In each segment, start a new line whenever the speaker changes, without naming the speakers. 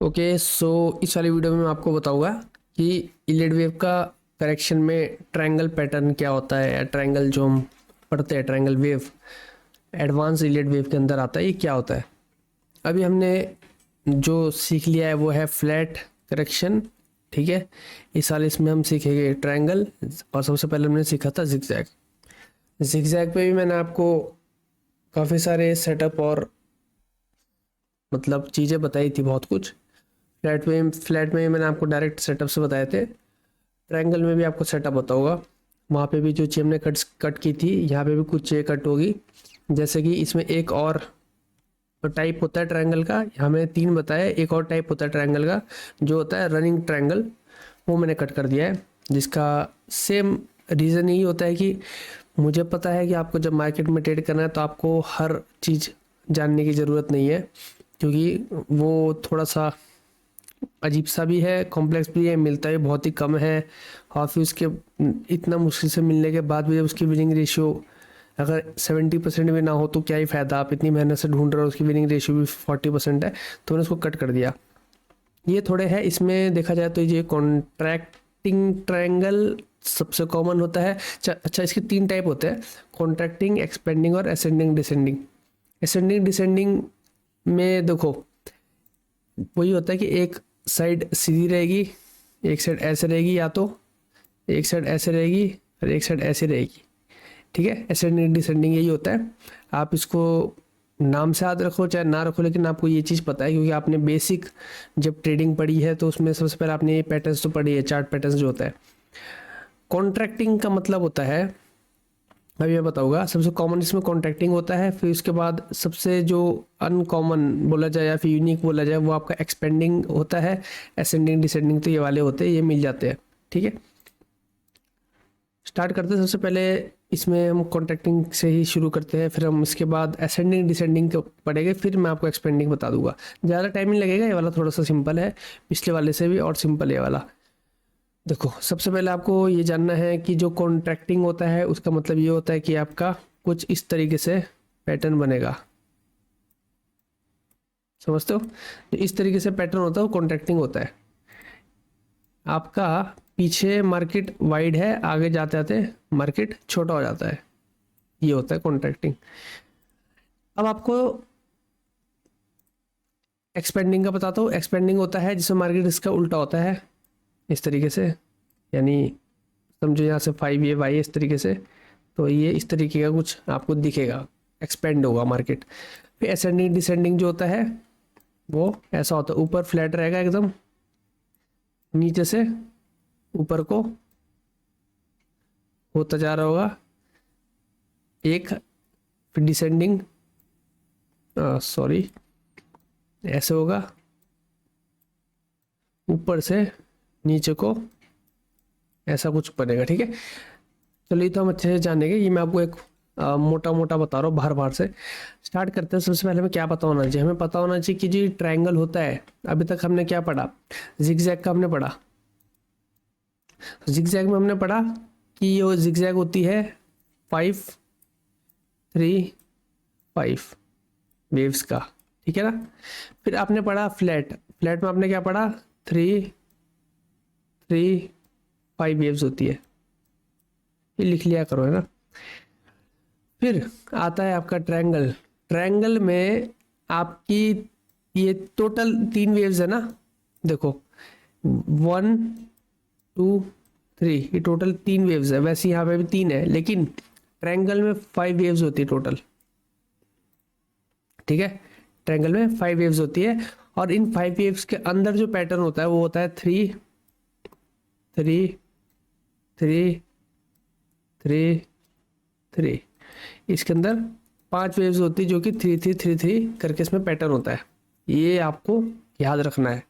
Okay so इस वाली video में मैं आपको बताऊंगा कि इलियड वेव का करेक्शन में ट्रायंगल पैटर्न क्या होता है या ट्रायंगल जो हम पढ़ते हैं triangle wave advance Iliad wave के अंदर आता है, ये क्या होता है। अभी हमने जो सीख लिया है वो है फ्लैट करेक्शन, ठीक है। इस साल इसमें हम सीखेंगे ट्रायंगल और सबसे पहले हमने सीखा था जिगजैग। जिगजैग पे भी मैंने आपको काफ़ी सारे सेटअप और मतलब चीज़ें बताई थी, बहुत कुछ। फ्लैट में मैंने आपको डायरेक्ट सेटअप से बताए थे। ट्रायंगल में भी आपको सेटअप होता होगा, वहाँ पे भी जो चीज़ हमने कट की थी यहाँ पे भी कुछ चीज़ें कट होगी। जैसे कि इसमें एक और टाइप होता है ट्रायंगल का, यहाँ मैंने 3 बताया। एक और टाइप होता है ट्रायंगल का जो होता है रनिंग ट्रायंगल, वो मैंने कट कर दिया है। जिसका सेम रीज़न यही होता है कि मुझे पता है कि आपको जब मार्केट में ट्रेड करना है तो आपको हर चीज़ जानने की ज़रूरत नहीं है, क्योंकि वो थोड़ा सा अजीब सा भी है, कॉम्प्लेक्स भी है, मिलता भी बहुत ही कम है। और फिर उसके इतना मुश्किल से मिलने के बाद भी जब उसकी विनिंग रेशियो अगर 70% भी ना हो तो क्या ही फ़ायदा। आप इतनी मेहनत से ढूंढ रहे हो, उसकी विनिंग रेशियो भी 40% है, तो मैंने उसको कट कर दिया। ये थोड़े है, इसमें देखा जाए तो ये कॉन्ट्रैक्टिंग ट्रायंगल सबसे कॉमन होता है। अच्छा, इसके 3 टाइप होते हैं, कॉन्ट्रैक्टिंग, एक्सपेंडिंग और असेंडिंग डिसेंडिंग। असेंडिंग डिसेंडिंग में देखो वही होता है कि एक साइड सीधी रहेगी, एक साइड ऐसे रहेगी, या तो एक साइड ऐसे रहेगी और एक साइड ऐसे रहेगी, ठीक है। असेंडिंग डिसेंडिंग यही होता है। आप इसको नाम से याद रखो चाहे ना रखो, लेकिन आपको ये चीज़ पता है क्योंकि आपने बेसिक जब ट्रेडिंग पढ़ी है तो उसमें सबसे पहले आपने ये पैटर्न्स तो पढ़ी है, चार्ट पैटर्न्स जो होता है। कॉन्ट्रैक्टिंग का मतलब होता है, अभी मैं बताऊंगा, सबसे कॉमन इसमें कॉन्ट्रैक्टिंग होता है। फिर उसके बाद सबसे जो अनकॉमन बोला जाए या फिर यूनिक बोला जाए वो आपका एक्सपेंडिंग होता है। असेंडिंग डिसेंडिंग तो ये वाले होते हैं, ये मिल जाते हैं, ठीक है। स्टार्ट करते हैं सबसे पहले, इसमें हम कॉन्ट्रैक्टिंग से ही शुरू करते हैं, फिर हम इसके बाद असेंडिंग डिसेंडिंग को पढ़ेंगे, फिर मैं आपको एक्सपेंडिंग बता दूंगा। ज़्यादा टाइम नहीं लगेगा, ये वाला थोड़ा सा सिंपल है, पिछले वाले से भी और सिंपल ये वाला। देखो सबसे पहले आपको ये जानना है कि जो कॉन्ट्रैक्टिंग होता है उसका मतलब ये होता है कि आपका कुछ इस तरीके से पैटर्न बनेगा, समझते हो। जो इस तरीके से पैटर्न होता है वो कॉन्ट्रैक्टिंग होता है। आपका पीछे मार्केट वाइड है, आगे जाते जाते मार्केट छोटा हो जाता है, ये होता है कॉन्ट्रैक्टिंग। अब आपको एक्सपेंडिंग का बताता हूँ। एक्सपेंडिंग होता है जिसमें मार्केट इसका उल्टा होता है, इस तरीके से, यानी समझो यहाँ से 5 ये वाई इस तरीके से, तो ये इस तरीके का कुछ आपको दिखेगा, एक्सपेंड होगा मार्केट। फिर असेंडिंग डिसेंडिंग जो होता है वो ऐसा होता है, ऊपर फ्लैट रहेगा एकदम, नीचे से ऊपर को होता जा रहा होगा एक। फिर डिसेंडिंग, सॉरी, ऐसे होगा, ऊपर से नीचे को ऐसा कुछ बनेगा, ठीक है। चलिए तो हम अच्छे से जानेंगे, ये मैं आपको एक मोटा मोटा बता रहा हूँ बाहर बाहर से। स्टार्ट करते हैं। सबसे पहले हमें क्या पता होना चाहिए, हमें पता होना चाहिए कि जो ट्रायंगल होता है, अभी तक हमने क्या पढ़ा, जिगजैग का हमने पढ़ा। जिगजैग में हमने पढ़ा कि ये जिगजैग होती है 5 3 5 वेव्स का, ठीक है ना। फिर आपने पढ़ा फ्लैट, फ्लैट में आपने क्या पढ़ा, 3 3 5 वेव्स होती है, ये लिख लिया करो, है ना। फिर आता है आपका ट्रायंगल। ट्रायंगल में आपकी ये टोटल 3 वेव्स है ना, देखो 1 2 3, ये टोटल 3 वेव्स है। वैसे यहाँ पे भी 3 है, लेकिन ट्रायंगल में 5 वेव्स होती है टोटल, ठीक है। ट्रायंगल में 5 वेव्स होती है, और इन 5 वेव्स के अंदर जो पैटर्न होता है वो होता है 3 3 3 3 3। इसके अंदर 5 वेव्स होती है जो कि 3 3 3 3 करके इसमें पैटर्न होता है। ये आपको याद रखना है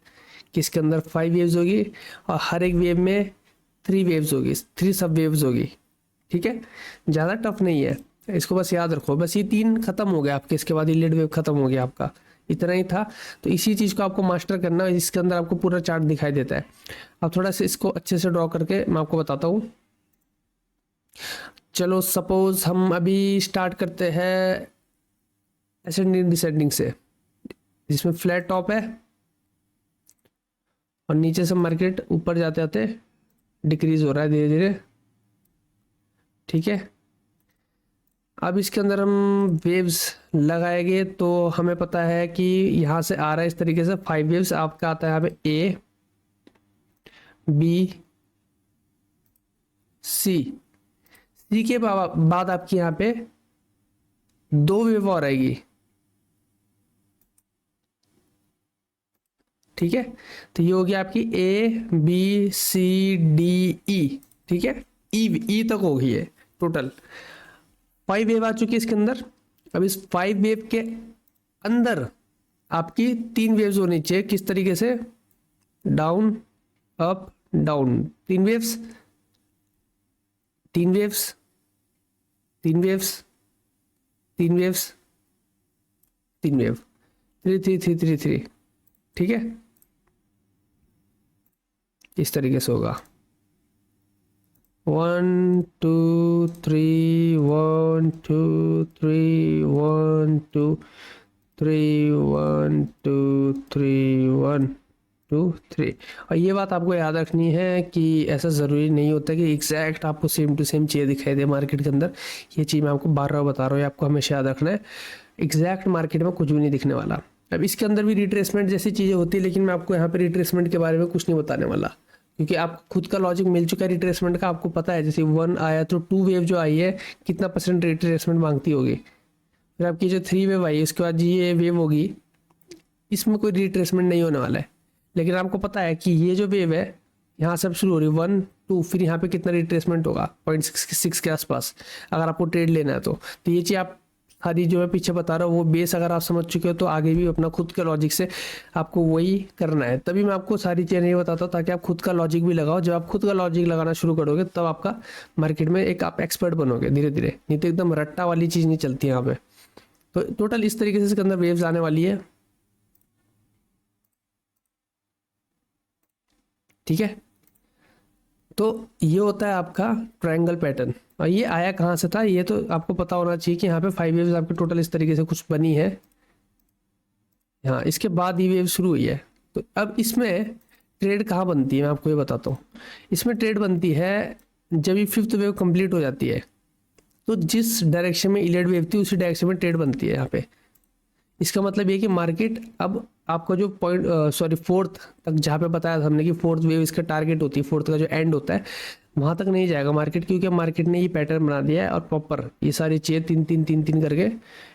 कि इसके अंदर 5 वेव्स होगी और हर एक वेव में 3 वेव्स होगी, 3 सब वेव्स होगी, ठीक है। ज़्यादा टफ नहीं है, इसको बस याद रखो। बस ये 3 खत्म हो गया आपके, इसके बाद ये लीड वेव खत्म हो गया आपका, इतना ही था। तो इसी चीज़ को आपको मास्टर करना है, इसके अंदर आपको पूरा चार्ट दिखाई देता है। अब थोड़ा सा इसको अच्छे से ड्रॉ करके मैं आपको बताता हूँ। चलो सपोज हम अभी स्टार्ट करते हैं असेंडिंग डिसेंडिंग से, जिसमें फ्लैट टॉप है, और नीचे से मार्केट ऊपर जाते जाते डिक्रीज हो रहा है धीरे धीरे, ठीक है। अब इसके अंदर हम वेव्स लगाएंगे तो हमें पता है कि यहाँ से आ रहा है इस तरीके से 5 वेव्स आपका आता है यहाँ पे ए बी सी, सी के बाद आपकी यहाँ पे 2 वेव और आएगी, ठीक है। तो ये हो गया आपकी ए बी सी डी ई, ठीक है, ई तक हो गई है टोटल 5 वेव आ चुकी है इसके अंदर। अब इस 5 वेव के अंदर आपकी 3 वेव्स होनी चाहिए, किस तरीके से, down up down, 3 waves 3 waves 3 waves 3 waves 3 wave 3 3 3 3 3, ठीक है। इस तरीके से होगा 1 2 3 1 2 3 1 2 3 1 2 3 1 2 3। और ये बात आपको याद रखनी है कि ऐसा ज़रूरी नहीं होता कि एग्जैक्ट आपको सेम टू सेम चीज़ दिखाई दे मार्केट के अंदर। ये चीज़ मैं आपको बार बार बता रहा हूँ, आपको हमेशा याद रखना है, एग्जैक्ट मार्केट में कुछ भी नहीं दिखने वाला। अब इसके अंदर भी रिट्रेसमेंट जैसी चीज़ें होती है, लेकिन मैं आपको यहाँ पे रिट्रेसमेंट के बारे में कुछ नहीं बताने वाला, क्योंकि आपको खुद का लॉजिक मिल चुका है रिट्रेसमेंट का। आपको पता है जैसे 1 आया तो 2 वेव जो आई है कितना % रिट्रेसमेंट मांगती होगी, फिर आपकी जो 3 वेव आई है उसके बाद ये वेव होगी, इसमें कोई रिट्रेसमेंट नहीं होने वाला है। लेकिन आपको पता है कि ये जो वेव है यहाँ से अब शुरू हो रही है 1 2, फिर यहाँ पे कितना रिट्रेसमेंट होगा 0.6 के आसपास, अगर आपको ट्रेड लेना है तो ये चीज़ आप सारी जो मैं पीछे बता रहा हूँ वो बेस अगर आप समझ चुके हो तो आगे भी अपना खुद के लॉजिक से आपको वही करना है। तभी मैं आपको सारी चीज़ें नहीं बताता हूँ ताकि आप खुद का लॉजिक भी लगाओ। जब आप खुद का लॉजिक लगाना शुरू करोगे तब आपका मार्केट में एक आप एक्सपर्ट बनोगे धीरे धीरे, नहीं तो एकदम रट्टा वाली चीज़ नहीं चलती यहाँ पे। तो टोटल इस तरीके से इसके अंदर वेव्स आने वाली है, ठीक है। तो ये होता है आपका ट्रायंगल पैटर्न। और ये आया कहाँ से था, ये तो आपको पता होना चाहिए कि यहाँ पे 5 वेव्स आपके टोटल इस तरीके से कुछ बनी है, हाँ, इसके बाद ये वेव शुरू हुई है। तो अब इसमें ट्रेड कहाँ बनती है मैं आपको ये बताता हूँ। इसमें ट्रेड बनती है जब ये 5th वेव कंप्लीट हो जाती है, तो जिस डायरेक्शन में इलेड वेव थी उसी डायरेक्शन में ट्रेड बनती है यहाँ पे। इसका मतलब ये कि मार्केट अब आपका जो पॉइंट 4th तक जहाँ पे बताया था हमने कि 4th वेव इसका टारगेट होती है, 4th का जो एंड होता है वहाँ तक नहीं जाएगा मार्केट, क्योंकि मार्केट ने ये पैटर्न बना दिया है और प्रॉपर ये सारी चीज़ें 3 3 3 3 करके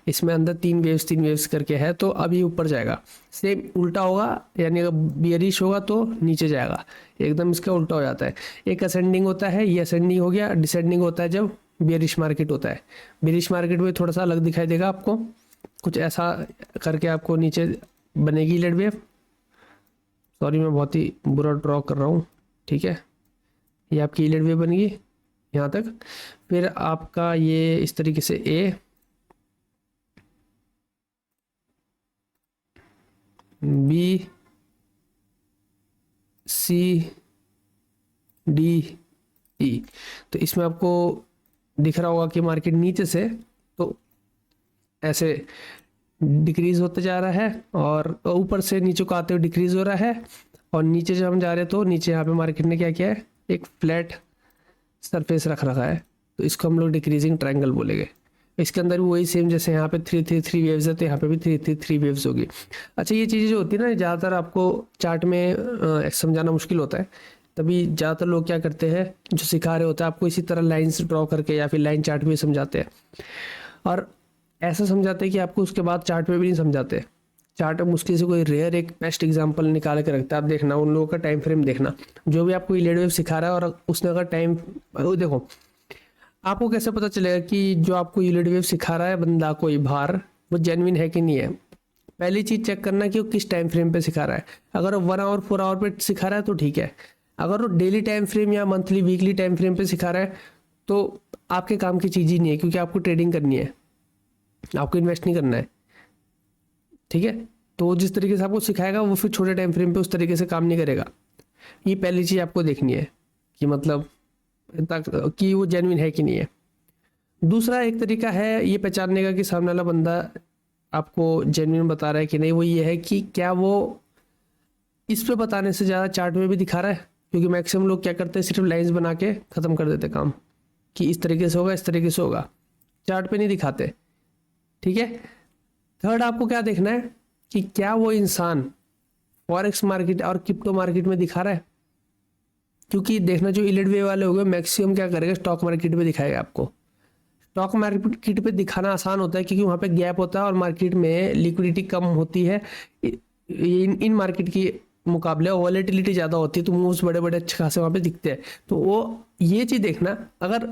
इसमें अंदर 3 वेव्स करके है। तो अब ये ऊपर जाएगा, सेम उल्टा होगा, यानी अगर बियरिश होगा तो नीचे जाएगा, एकदम इसका उल्टा हो जाता है। एक असेंडिंग होता है, ये असेंडिंग हो गया, डिसेंडिंग होता है जब बियरिश मार्केट होता है। बियरिश मार्केट में थोड़ा सा अलग दिखाई देगा आपको, कुछ ऐसा करके आपको नीचे बनेगी लीड वेव। सॉरी मैं बहुत ही बुरा ड्रॉ कर रहा हूँ, ठीक है। ये आपकी लीड वेव बनेगी यहाँ तक, फिर आपका ये इस तरीके से ए बी सी डी ई। तो इसमें आपको दिख रहा होगा कि मार्केट नीचे से तो ऐसे डिक्रीज होते जा रहा है और ऊपर से नीचे को आते हुए डिक्रीज हो रहा है, और नीचे जब हम जा रहे हैं तो नीचे यहाँ पे मार्केट ने क्या किया है, एक फ्लैट सरफेस रख रखा है, तो इसको हम लोग डिक्रीजिंग ट्रायंगल बोलेंगे। इसके अंदर भी वही सेम, जैसे यहाँ पे 3 3 3 वेव्स है तो यहाँ पे भी 3 3 3 वेव्स होगी। अच्छा, ये चीज़ें जो होती है ना ज़्यादातर आपको चार्ट में समझाना मुश्किल होता है, तभी ज़्यादातर लोग क्या करते हैं जो सिखा रहे होते हैं आपको इसी तरह लाइन्स ड्रॉ करके या फिर लाइन चार्ट भी समझाते हैं, और ऐसा समझाते हैं कि आपको उसके बाद चार्ट में भी नहीं समझाते। चार्ट में मुश्किल से कोई रेयर एक बेस्ट एग्जांपल निकाल के रखता है, आप देखना उन लोगों का टाइम फ्रेम देखना, जो भी आपको लीड वेव सिखा रहा है और उसने अगर टाइम देखो, आपको कैसे पता चलेगा कि जो आपको लीड वेव सिखा रहा है बंदा कोई बाहर, वो जेन्युइन है कि नहीं है। पहली चीज़ चेक करना कि वो किस टाइम फ्रेम पे सिखा रहा है। अगर वो 1 आवर 4 आवर पे सिखा रहा है तो ठीक है, अगर वो डेली टाइम फ्रेम या मंथली वीकली टाइम फ्रेम पे सिखा रहा है तो आपके काम की चीज़ ही नहीं है, क्योंकि आपको ट्रेडिंग करनी है, आपको इन्वेस्ट नहीं करना है, ठीक है। तो जिस तरीके से आपको सिखाएगा वो फिर छोटे टाइम फ्रेम पे उस तरीके से काम नहीं करेगा। ये पहली चीज़ आपको देखनी है कि मतलब कि वो जेन्युइन है कि नहीं है। दूसरा एक तरीका है ये पहचानने का कि सामने वाला बंदा आपको जेन्युइन बता रहा है कि नहीं, वो ये है कि क्या वो इस पे बताने से ज़्यादा चार्ट में भी दिखा रहा है, क्योंकि मैक्सिमम लोग क्या करते हैं, सिर्फ लाइंस बना के ख़त्म कर देते काम कि इस तरीके से होगा, इस तरीके से होगा, चार्ट पे नहीं दिखाते। ठीक है। थर्ड आपको क्या देखना है कि क्या वो इंसान फॉरेक्स मार्केट और क्रिप्टो मार्केट में दिखा रहा है, क्योंकि देखना जो इलिड वे वाले हो गए मैक्सिमम क्या करेगा, स्टॉक मार्केट में दिखाएगा आपको। स्टॉक मार्केट पे दिखाना आसान होता है क्योंकि वहाँ पे गैप होता है और मार्केट में लिक्विडिटी कम होती है इन मार्केट की मुकाबले, वॉलेटिलिटी ज़्यादा होती है, तो मूव्स बड़े बड़े अच्छे खासे वहाँ पे दिखते हैं। तो वो ये चीज़ देखना, अगर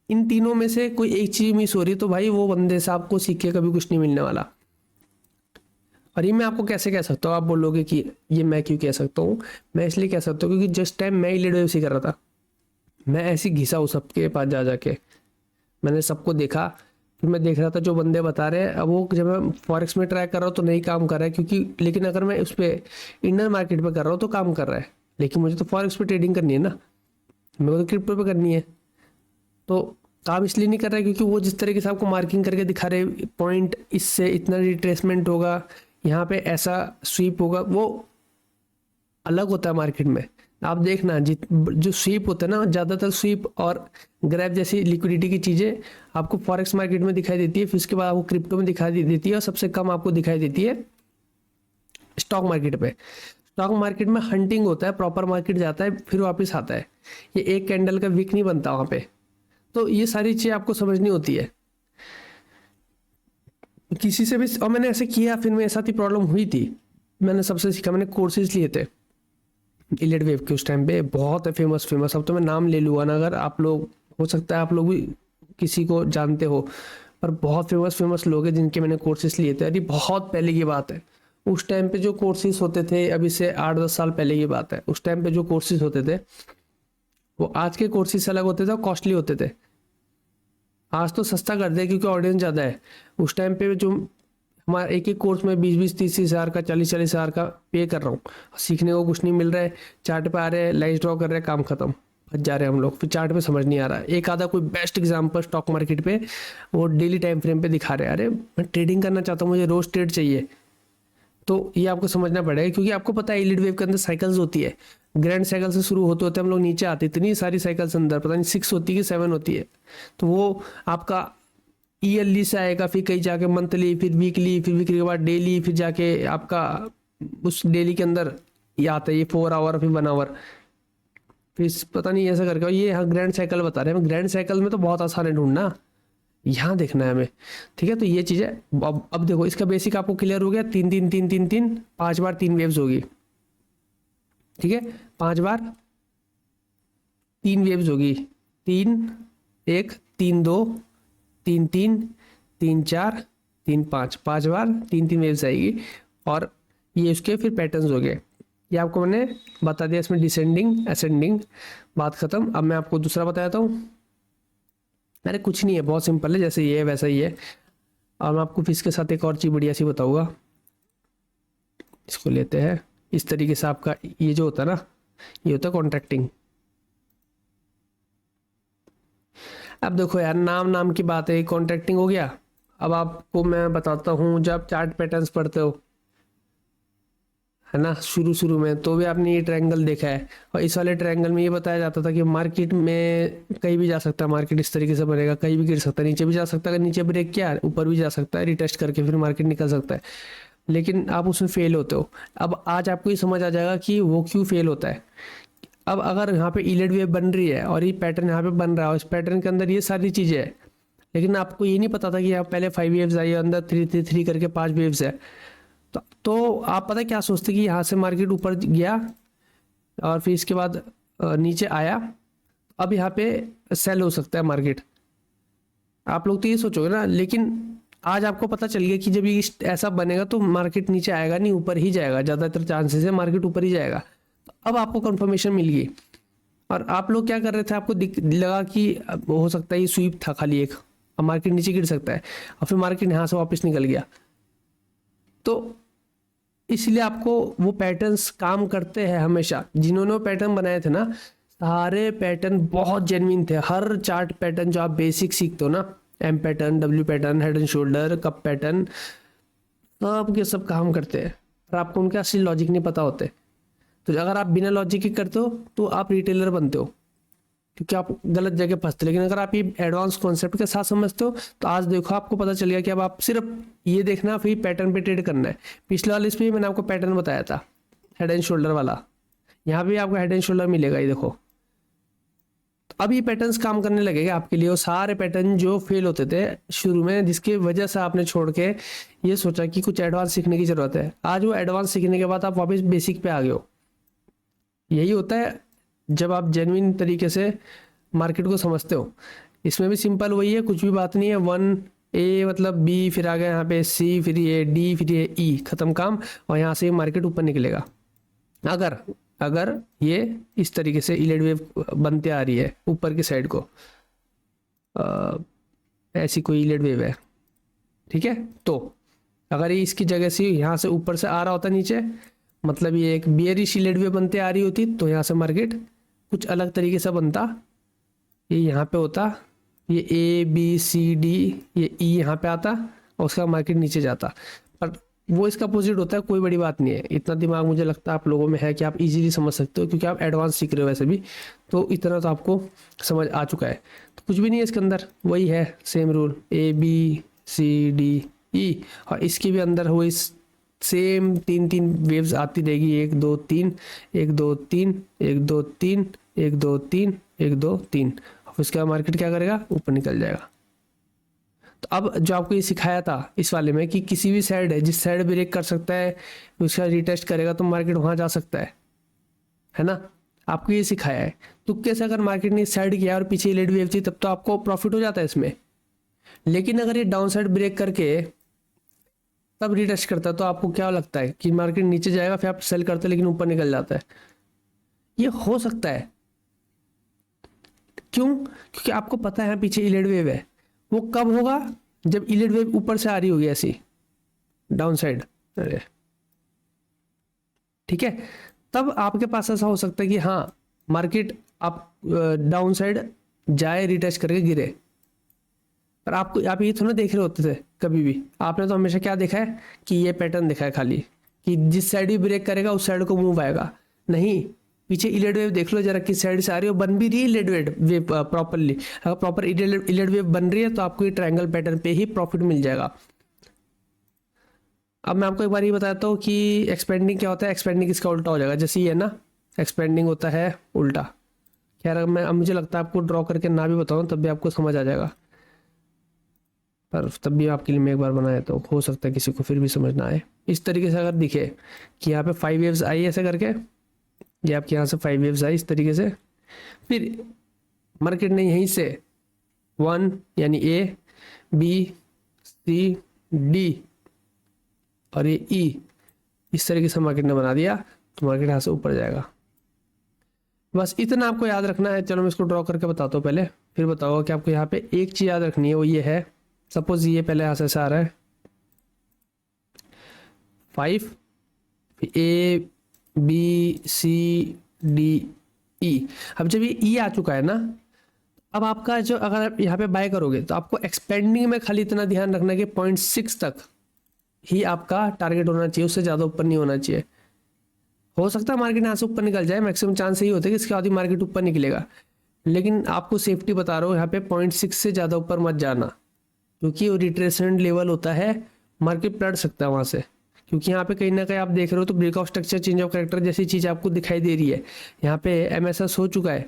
इन तीनों में से कोई एक चीज़ मिस हो रही है तो भाई वो बंदे से आपको सीख के कभी कुछ नहीं मिलने वाला। और ये मैं आपको कैसे कह सकता हूँ, आप बोलोगे कि ये मैं क्यों कह सकता हूँ, मैं इसलिए कह सकता हूँ क्योंकि जिस टाइम मैं इलिड वेव कर रहा था, मैं ऐसी घिसा हूँ सबके पास जा जाके, मैंने सबको देखा, फिर मैं देख रहा था जो बंदे बता रहे हैं, अब वो जब मैं फॉरेक्स में ट्राई कर रहा हूँ तो नहीं काम कर रहा है, क्योंकि लेकिन अगर मैं उस पर इंडियन मार्केट पे कर रहा हूँ तो काम कर रहा है। लेकिन मुझे तो फॉरेक्स पे ट्रेडिंग करनी है ना, मेरे को तो क्रिप्टो पे करनी है, तो काम इसलिए नहीं कर रहा है क्योंकि वो जिस तरीके से आपको मार्किंग करके दिखा रहे पॉइंट, इससे इतना रिट्रेसमेंट होगा, यहाँ पे ऐसा स्वीप होगा, वो अलग होता है मार्केट में। आप देखना जो स्वीप होता है ना, ज़्यादातर स्वीप और ग्रैब जैसी लिक्विडिटी की चीज़ें आपको फॉरेक्स मार्केट में दिखाई देती है, फिर उसके बाद आपको क्रिप्टो में दिखाई देती है, और सबसे कम आपको दिखाई देती है स्टॉक मार्केट पे। स्टॉक मार्केट में हंटिंग होता है, प्रॉपर मार्केट जाता है फिर वापस आता है, ये एक कैंडल का वीक नहीं बनता वहाँ पे। तो ये सारी चीज़ें आपको समझनी होती है किसी से भी। और मैंने ऐसे किया, फिर मेरे साथ ही प्रॉब्लम हुई थी, मैंने सबसे सीखा, मैंने कोर्सेज लिए थे इलिड वेव के उस टाइम पे, बहुत है फेमस। अब तो मैं नाम ले लूँगा ना, अगर आप लोग, हो सकता है आप लोग भी किसी को जानते हो, पर बहुत फेमस लोग हैं जिनके मैंने कोर्सेज लिए थे। अरे बहुत पहले की बात है, उस टाइम पे जो कोर्सेज होते थे, अभी से 8-10 साल पहले की बात है, उस टाइम पे जो कोर्सेज होते थे वो आज के कोर्सेज से अलग होते थे और कॉस्टली होते थे। आज तो सस्ता कर दिया क्योंकि ऑडियंस ज़्यादा है। उस टाइम पे जो हमारा एक एक कोर्स में 20-20 30 हज़ार का, 40-40 हज़ार का पे कर रहा हूँ, सीखने को कुछ नहीं मिल रहा है, चार्ट पे आ रहे हैं, लाइन्स ड्रॉ कर रहे हैं, काम खत्म, फंस जा रहे हैं हम लोग, फिर चार्ट पे समझ नहीं आ रहा है। एक आधा कोई बेस्ट एग्जांपल स्टॉक मार्केट पे वो डेली टाइम फ्रेम पे दिखा रहे हैं, अरे मैं ट्रेडिंग करना चाहता हूँ, मुझे रोज ट्रेड चाहिए, तो ये आपको समझना पड़ेगा, क्योंकि आपको पता है इलिड वेव के अंदर साइकिल्स होती है, ग्रैंड साइकिल से शुरू होते होते हम लोग नीचे आते, इतनी सारी साइकिल्स अंदर, पता नहीं 6 होती है कि 7 होती है। तो वो आपका ईयरली से आएगा, फिर कहीं जाके मंथली, फिर वीकली, फिर वीकली के बाद डेली, फिर जाके आपका उस डेली के अंदर ये आता है, ये 4 आवर, फिर 1 आवर, फिर पता नहीं ऐसा करके, ये यहाँ ग्रैंड साइकिल बता रहे हैं। ग्रैंड साइकिल में तो बहुत आसान है ढूंढना, यहाँ देखना है हमें। ठीक है, तो ये चीज़ है। अब देखो इसका बेसिक आपको क्लियर हो गया, 3-3-3-3-3 5 बार 3 वेव्स होगी। ठीक है, 5 बार 3 वेव्स होगी, 3-1 3-2 3-3 3-4 3-5, 5 बार 3-3 वेव्स आएगी। और ये उसके फिर पैटर्न्स हो गए, ये आपको मैंने बता दिया, इसमें डिसेंडिंग असेंडिंग, बात खत्म। अब मैं आपको दूसरा बताता हूँ। अरे कुछ नहीं है, बहुत सिंपल है, जैसे ये है वैसा ही है। और मैं आपको फिर इसके साथ एक और चीज़ बढ़िया सी बताऊँगा। इसको लेते हैं, इस तरीके से आपका ये जो होता है ना, ये होता है कॉन्ट्रैक्टिंग। अब देखो यार, नाम की बात है, कॉन्ट्रैक्टिंग हो गया। अब आपको मैं बताता हूँ, जब आप चार्ट पैटर्न्स पढ़ते हो है ना, शुरू में तो भी आपने ये ट्रायंगल देखा है, और इस वाले ट्रायंगल में ये बताया जाता था कि मार्केट में कहीं भी जा सकता है, मार्केट इस तरीके से बनेगा, कहीं भी गिर सकता है, नीचे भी जा सकता है, अगर नीचे ब्रेक किया ऊपर भी जा सकता है, रिटेस्ट करके फिर मार्केट निकल सकता है, लेकिन आप उसमें फेल होते हो। अब आज आपको ये समझ आ जाएगा कि वो क्यों फेल होता है। अब अगर यहाँ पे इलिड वेव बन रही है और ये पैटर्न यहाँ पे बन रहा है, और इस पैटर्न के अंदर ये सारी चीज़ें है, लेकिन आपको ये नहीं पता था कि यहाँ पहले 5 वेव्स आई है, अंदर 3-3-3 करके 5 वेव्स है, तो आप पता क्या सोचते कि यहाँ से मार्केट ऊपर गया और फिर इसके बाद नीचे आया, अब यहाँ पे सेल हो सकता है मार्केट, आप लोग तो ये सोचोगे ना। लेकिन आज आपको पता चल गया कि जब ये ऐसा बनेगा तो मार्केट नीचे आएगा नहीं, ऊपर ही जाएगा, ज़्यादातर चांसेस है मार्केट ऊपर ही जाएगा। तो अब आपको कंफर्मेशन मिल गई। और आप लोग क्या कर रहे थे, आपको लगा कि हो सकता है ये स्वीप था खाली एक, अब मार्केट नीचे गिर सकता है, और फिर मार्केट यहाँ से वापस निकल गया। तो इसलिए आपको वो पैटर्न्स काम करते हैं हमेशा। जिन्होंने वो पैटर्न बनाए थे ना, सारे पैटर्न बहुत जेन्युइन थे। हर चार्ट पैटर्न जो आप बेसिक सीखते हो ना, M pattern, W pattern, head and shoulder, cup pattern, सब के सब काम करते हैं, और आपको उनके असली लॉजिक नहीं पता होते। तो अगर आप बिना लॉजिक के करते हो तो आप रिटेलर बनते हो, क्योंकि आप गलत जगह फंसते हो। लेकिन अगर आप ये एडवांस कॉन्सेप्ट के साथ समझते हो तो आज देखो आपको पता चल गया कि अब आप सिर्फ ये देखना फिर पैटर्न पे ट्रेड करना है। पिछले वाले इसमें मैंने आपको पैटर्न बताया था हेड एंड शोल्डर वाला, यहाँ भी आपको हेड एंड शोल्डर मिलेगा, ये देखो। तो अब ये पैटर्न्स काम करने लगेगा आपके लिए, वो सारे पैटर्न जो फेल होते थे शुरू में, जिसकी वजह से आपने छोड़ के ये सोचा कि कुछ एडवांस सीखने की जरूरत है, आज वो एडवांस सीखने के बाद आप वापस बेसिक पे आ गए हो। यही होता है जब आप जेन्युइन तरीके से मार्केट को समझते हो। इसमें भी सिंपल वही है, कुछ भी बात नहीं है। 1A मतलब B, फिर आ गया यहाँ पे C, फिर ये D, फिर ये E, खत्म काम। और यहाँ से मार्केट ऊपर निकलेगा अगर ये इस तरीके से इलेड वेव बनते आ रही है ऊपर की साइड को, ऐसी कोई इलेड वेव है, ठीक है। तो अगर ये इसकी जगह से यहाँ से ऊपर से आ रहा होता नीचे, मतलब ये एक बियरिश इलेड वेव बनते आ रही होती, तो यहाँ से मार्केट कुछ अलग तरीके से बनता। ये यहाँ पे होता, ये ABCD, ये E यहाँ पे आता और उसका मार्केट नीचे जाता। पर वो इसका अपोजिट होता है, कोई बड़ी बात नहीं है। इतना दिमाग मुझे लगता है आप लोगों में है कि आप इजीली समझ सकते हो, क्योंकि आप एडवांस सीख रहे हो वैसे भी, तो इतना तो आपको समझ आ चुका है। तो कुछ भी नहीं है इसके अंदर, वही है सेम रूल ABCDE, और इसके भी अंदर वही सेम 3 वेव्स आती रहेगी, 1 2 3, 1 2 3, 1 2 3, 1 2 3, 1 2 3। उसके बाद मार्केट क्या करेगा, ऊपर निकल जाएगा। तो अब जो आपको ये सिखाया था इस वाले में कि किसी भी साइड है, जिस साइड ब्रेक कर सकता है उसका रिटेस्ट करेगा तो मार्केट वहां जा सकता है ना, आपको ये सिखाया है। तुक्के से अगर मार्केट ने साइड किया और पीछे लेड वेव थी तब तो आपको प्रॉफिट हो जाता है इसमें। लेकिन अगर ये डाउन साइड ब्रेक करके तब रिटेस्ट करता है तो आपको क्या लगता है कि मार्केट नीचे जाएगा, फिर आप सेल करते लेकिन ऊपर निकल जाता है। ये हो सकता है, क्यों? क्योंकि आपको पता है पीछे इलेड वेव है। वो कब होगा, जब इलेड वेव ऊपर से आ रही होगी ऐसी डाउन साइड, अरे ठीक है, तब आपके पास ऐसा हो सकता है कि हाँ मार्केट आप डाउन साइड जाए, रिटेस्ट करके गिरे। पर आपको आप ये थोड़ा देख रहे होते थे कभी भी, आपने तो हमेशा क्या देखा है कि ये पैटर्न देखा है खाली कि जिस साइड भी ब्रेक करेगा उस साइड को मूव आएगा। नहीं, पीछे इलेड वेव देख लो जरा किस साइड से आ रही है, बन भी रही है इलेड वेव प्रॉपरली। अगर प्रॉपर इलेड वेव बन रही है तो आपको ये ट्रायंगल पैटर्न पे ही प्रॉफिट मिल जाएगा। अब मैं आपको एक बार ये बताता हूँ कि एक्सपेंडिंग क्या होता है। एक्सपेंडिंग इसका उल्टा हो जाएगा, जैसे ये ना एक्सपेंडिंग होता है उल्टा। खैर अब मुझे लगता है आपको ड्रॉ करके ना भी बताऊँ तब भी आपको समझ आ जाएगा, पर तब भी आपके लिए मैं एक बार बनाया तो हो सकता है किसी को फिर भी समझ ना आए। इस तरीके से अगर दिखे कि यहाँ पे 5 वेव्स आई ऐसे करके, ये आपके यहाँ से 5 वेव्स आई इस तरीके से, फिर मार्केट ने यहीं से 1 यानी A B C D और ये E इस तरीके से मार्केट ने बना दिया, तो मार्केट यहाँ से ऊपर जाएगा। बस इतना आपको याद रखना है। चलो मैं इसको ड्रॉ करके बताता हूँ पहले, फिर बताओ कि आपको यहाँ पे एक चीज़ याद रखनी है, वो ये है, सपोज ये पहले यहाँ से आ रहा है 5 A B C D E। अब जब ये E आ चुका है ना, अब आपका जो अगर आप यहाँ पे बाय करोगे तो आपको एक्सपेंडिंग में खाली इतना ध्यान रखना है कि 0.6 तक ही आपका टारगेट होना चाहिए, उससे ज़्यादा ऊपर नहीं होना चाहिए। हो सकता है मार्केट यहाँ से ऊपर निकल जाए, मैक्सिमम चांस यही होता है कि इसके बाद ही मार्केट ऊपर निकलेगा, लेकिन आपको सेफ्टी बता रहा हूँ यहाँ पे 0.6 से ज़्यादा ऊपर मत जाना, क्योंकि वो रिट्रेसमेंट लेवल होता है, मार्केट पलट सकता है वहाँ से। क्योंकि यहाँ पे कहीं ना कहीं आप देख रहे हो तो break of structure, change of character जैसी चीज़ आपको दिखाई दे रही है। यहाँ पे MSS हो चुका है,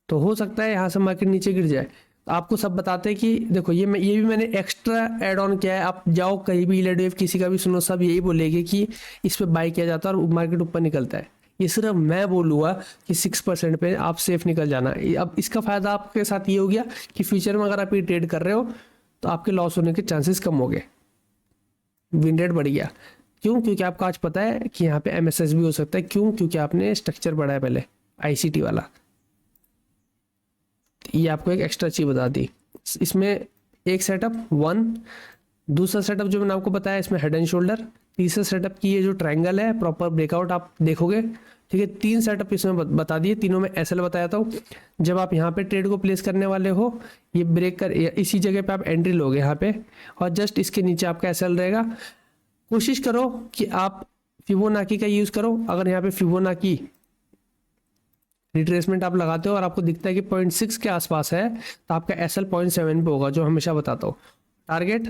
तो हो सकता है यहाँ से मार्केट नीचे गिर जाए। तो आपको सब बताते हैं कि देखो ये भी मैंने एक्स्ट्रा ऐड ऑन किया है। आप जाओ कहीं भी इलेड वेव किसी का भी सुनो, सब यही बोलेंगे कि इस पे बाय किया जाता है और मार्केट ऊपर निकलता है। ये सिर्फ मैं बोलूँगा कि 6% पे आप सेफ निकल जाना। अब इसका फ़ायदा आपके साथ ये हो गया कि फ्यूचर में अगर आप ये ट्रेड कर रहे हो तो आपके लॉस होने के चांसेस कम हो गए, विन रेट बढ़ गया। क्यों? क्योंकि आपको आज पता है कि यहाँ पे MSS भी हो सकता है। क्यों? क्योंकि आपने स्ट्रक्चर बढ़ाया पहले ICT वाला। ये आपको एक एक्स्ट्रा चीज बता दी। इसमें एक सेटअप 1, दूसरा सेटअप जो मैंने आपको बताया इसमें हेड एंड शोल्डर, तीसरा सेटअप की ये जो ट्रायंगल है प्रॉपर ब्रेकआउट आप देखोगे, ठीक है। 3 सेटअप इसमें बता दिए, तीनों में SL बताया था। जब आप यहाँ पे ट्रेड को प्लेस करने वाले हो, ये ब्रेक कर इसी जगह पे आप एंट्री लोगे यहाँ पे, और जस्ट इसके नीचे आपका SL रहेगा। कोशिश करो कि आप फिबोनाकी का यूज़ करो। अगर यहाँ पे फिबोनाकी रिट्रेसमेंट आप लगाते हो और आपको दिखता है कि 0.6 के आसपास है, तो आपका एसएल 0.7 पे होगा, जो हमेशा बताता हूँ। टारगेट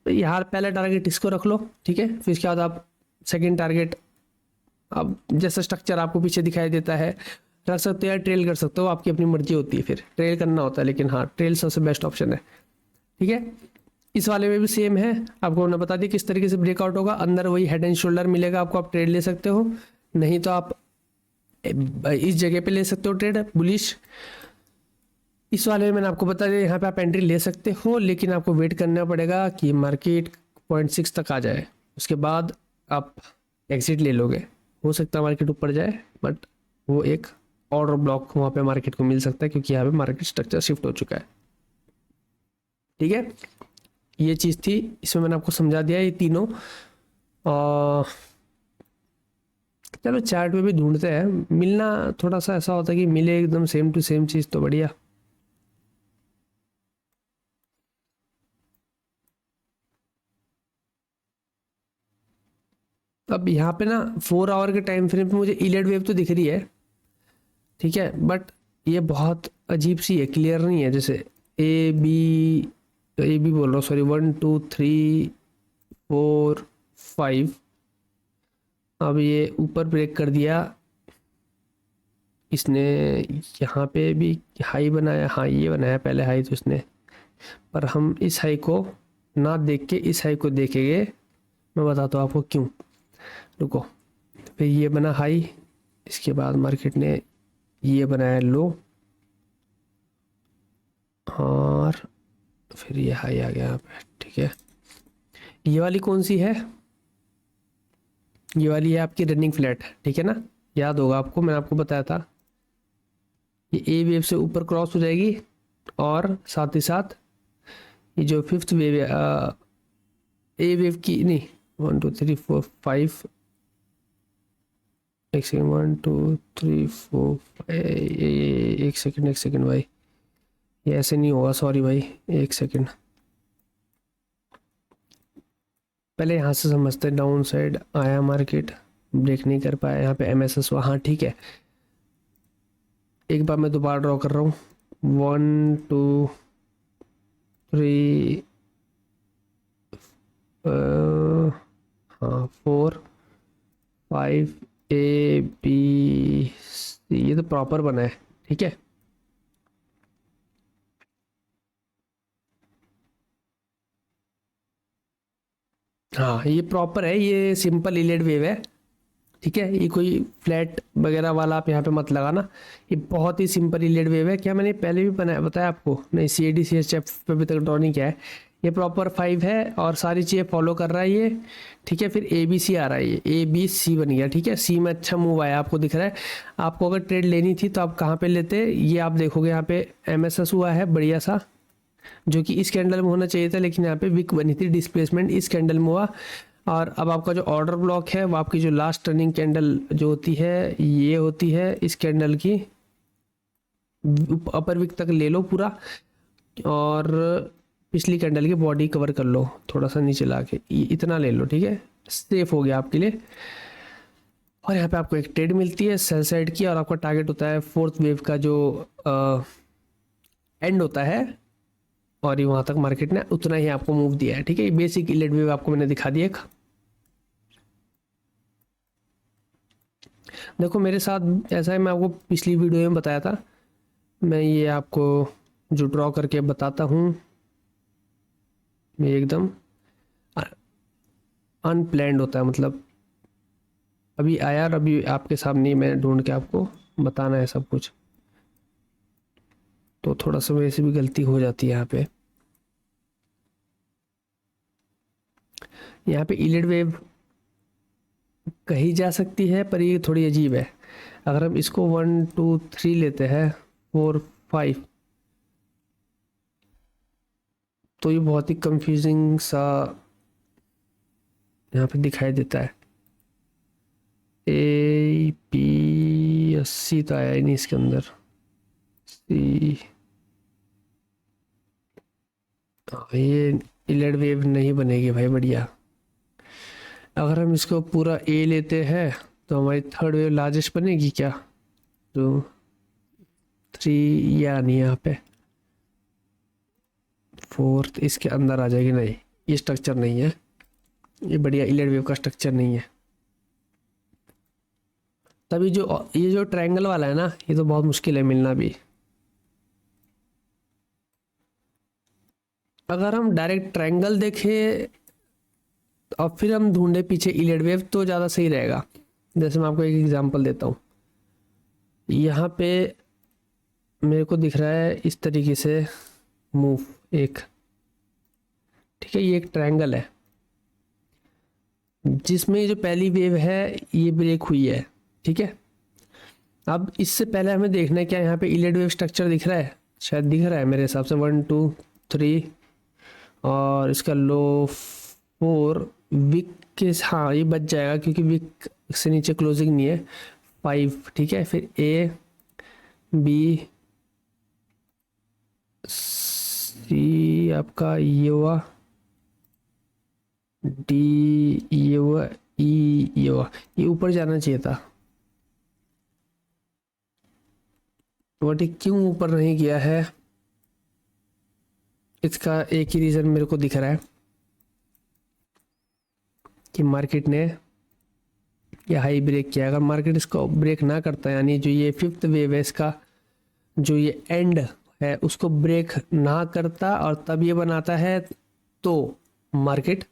यहाँ पहला टारगेट इसको रख लो, ठीक है। फिर इसके बाद आप सेकंड टारगेट, अब जैसा स्ट्रक्चर आपको पीछे दिखाई देता है रख सकते हो या ट्रेल कर सकते हो, आपकी अपनी मर्जी होती है, फिर ट्रेल करना होता है, लेकिन हाँ ट्रेल सबसे बेस्ट ऑप्शन है, ठीक है। इस वाले में भी सेम है, आपको मैंने बता दिया किस तरीके से ब्रेकआउट होगा। अंदर वही हेड एंड शोल्डर मिलेगा आपको, आप ट्रेड ले सकते हो, नहीं तो आप इस जगह पे ले सकते हो ट्रेड बुलिश। इस वाले में मैंने आपको बता दिया यहाँ पे आप एंट्री ले सकते हो, लेकिन आपको वेट करना पड़ेगा कि मार्केट 0.6 तक आ जाए, उसके बाद आप एग्जिट ले लोगे। हो सकता है मार्केट ऊपर जाए, बट वो एक ऑर्डर ब्लॉक वहाँ पे मार्केट को मिल सकता है, क्योंकि यहाँ पे मार्केट स्ट्रक्चर शिफ्ट हो चुका है, ठीक है। ये चीज़ थी, इसमें मैंने आपको समझा दिया ये तीनों। चलो चार्ट में भी ढूंढते हैं, मिलना थोड़ा सा ऐसा होता है कि मिले एकदम सेम टू सेम चीज़ तो बढ़िया। अब यहाँ पे ना 4 आवर के टाइम फ्रेम पे मुझे इलेड वेव तो दिख रही है, ठीक है, बट ये बहुत अजीब सी है, क्लियर नहीं है। जैसे ए बी बोल रहा हूँ, सॉरी, 1 2 3 4 5। अब ये ऊपर ब्रेक कर दिया इसने, यहाँ पे भी हाई बनाया, हाँ ये बनाया पहले हाई तो इसने, पर हम इस हाई को ना देख के इस हाई को देखेंगे। मैं बताता हूँ आपको क्यों, रुको। फिर ये बना हाई, इसके बाद मार्केट ने ये बनाया लो, और फिर ये हाई आ गया यहाँ पे, ठीक है। ये वाली कौन सी है, ये वाली है आपकी रनिंग फ्लैट, ठीक है ना, याद होगा आपको, मैंने आपको बताया था। ये ए वेव से ऊपर क्रॉस हो जाएगी, और साथ ही साथ ये जो फिफ्थ वेव है, ए वेव की नहीं, 1 2 3 4 5, एक सेकेंड, 1 2 3 4, एक सेकेंड भाई, ये ऐसे नहीं होगा, सॉरी भाई, एक सेकेंड, पहले यहाँ से समझते। डाउन साइड आया मार्केट, ब्रेक नहीं कर पाया, यहाँ पे एमएसएस हुआ, हाँ ठीक है। एक बार मैं दोबारा ड्रॉ कर रहा हूँ, 1 2 3, हाँ 4 5, ए बी सी, ये तो प्रॉपर बना है, ठीक है। हाँ ये प्रॉपर है, ये सिंपल इलेड वेव है, ठीक है। ये कोई फ्लैट वगैरह वाला आप यहाँ पे मत लगाना, ये बहुत ही सिंपल इलेड वेव है। क्या मैंने पहले भी बनाया बताया आपको, नहीं C A D C H F पे अभी तक ड्रॉ नहीं किया है। ये प्रॉपर 5 है और सारी चीज़ें फॉलो कर रहा है ये, ठीक है। फिर ए बी सी आ रहा है, ये ए बी सी बन गया, ठीक है। सी में अच्छा मूव आया, आपको दिख रहा है। आपको अगर ट्रेड लेनी थी तो आप कहाँ पे लेते, ये आप देखोगे यहाँ पे एम एस एस हुआ है बढ़िया सा, जो कि इस कैंडल में होना चाहिए था, लेकिन यहाँ पे विक बनी थी, डिस्प्लेसमेंट इस कैंडल में हुआ। और अब आपका जो ऑर्डर ब्लॉक है वो आपकी जो लास्ट टर्निंग कैंडल जो होती है, ये होती है इस कैंडल की, अपर विक तक ले लो पूरा, और पिछली कैंडल की बॉडी कवर कर लो थोड़ा सा नीचे ला के, इतना ले लो, ठीक है। सेफ हो गया आपके लिए। और यहाँ पे आपको एक ट्रेड मिलती है सेल साइड की, और आपका टारगेट होता है फोर्थ वेव का जो एंड होता है, और ये वहाँ तक मार्केट ने उतना ही आपको मूव दिया है, ठीक है। ये बेसिक इलेट वेव आपको मैंने दिखा दिया एक। देखो मेरे साथ ऐसा है, मैं आपको पिछली वीडियो में बताया था, मैं ये आपको जो ड्रॉ करके बताता हूँ, ये एकदम अनप्लैंड होता है, मतलब अभी आया और अभी आपके सामने मैं ढूंढ के आपको बताना है सब कुछ, तो थोड़ा सा मेरे से भी गलती हो जाती है यहाँ पे। यहाँ पे इलेट वेव कही जा सकती है, पर ये थोड़ी अजीब है। अगर हम इसको 1 2 3 लेते हैं, 4 5, तो ये बहुत ही कंफ्यूजिंग सा यहाँ पे दिखाई देता है। ए बी 80 तो आया ही नहीं इसके अंदर, सी, ये इलेट वेव नहीं बनेगी भाई, बढ़िया। अगर हम इसको पूरा ए लेते हैं तो हमारी थर्ड वेव लार्जेस्ट बनेगी क्या? तो 3 या नहीं, यहाँ पे फोर्थ इसके अंदर आ जाएगी। नहीं, ये स्ट्रक्चर नहीं है, ये बढ़िया इलेड वेव का स्ट्रक्चर नहीं है। तभी जो ये जो ट्रायंगल वाला है ना, ये तो बहुत मुश्किल है मिलना भी। अगर हम डायरेक्ट ट्रायंगल देखें और फिर हम ढूंढे पीछे इलेड वेव तो ज़्यादा सही रहेगा। जैसे मैं आपको एक एग्जांपल देता हूँ। यहाँ पे मेरे को दिख रहा है इस तरीके से मूव एक, ठीक है, ये एक ट्रायंगल है जिसमें जो पहली वेव है ये ब्रेक हुई है, ठीक है। अब इससे पहले हमें देखना है क्या यहाँ पे इलेड वेव स्ट्रक्चर दिख रहा है? शायद दिख रहा है मेरे हिसाब से, 1 2 3 और इसका लो 4 विक के, हाँ ये बच जाएगा क्योंकि विक से नीचे क्लोजिंग नहीं है। 5, ठीक है, फिर ए बी सी आपका ये हुआ, डी ये हुआ, ई ये हुआ, ये ऊपर जाना चाहिए था बट ये क्यों ऊपर नहीं गया है? इसका एक ही रीज़न मेरे को दिख रहा है कि मार्केट ने ये हाई ब्रेक किया। अगर मार्केट इसको ब्रेक ना करता, यानी जो ये फिफ्थ वेव है इसका जो ये एंड है उसको ब्रेक ना करता और तब ये बनाता है, तो मार्केट